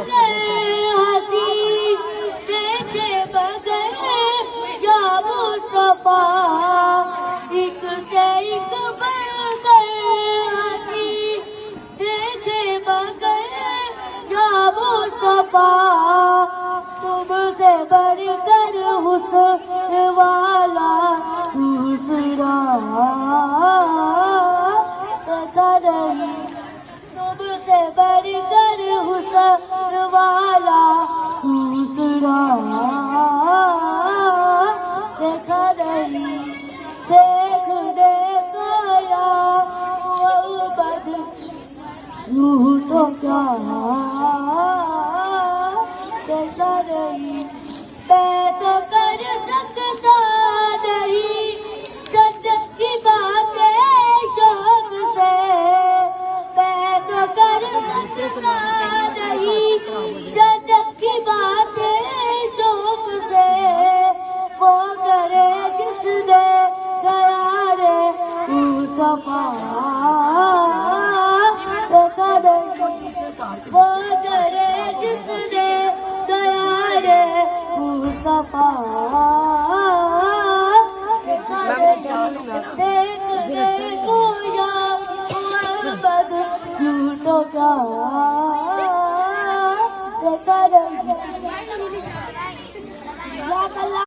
بغیر ہنسی دیکھے بغیر یا مصطفیٰ ایک سے ایک بڑھ کر ہنسی دیکھے بغیر یا مصطفیٰ تم سے بڑھ کر حسن والا دوسرا دیکھا نہیں تم سے بڑھ کر حسن والا دوسرا دیکھا نہیں دیکھنے کو یا محمد یوں تو کیا دیکھا نہیں میں تو کر سکتا نہیں جنت کی باتیں شوق سے میں تو کر سکتا نہیں جنت کی باتیں شوق سے وہ کرے جس نے پیار مصطفیٰ دیکھا نہیں وہ کرے جس نے پیار مصطفیٰ دیکھا نہیں دیکھنے کو یا محمد یوں تو کیا دیکھا نہیں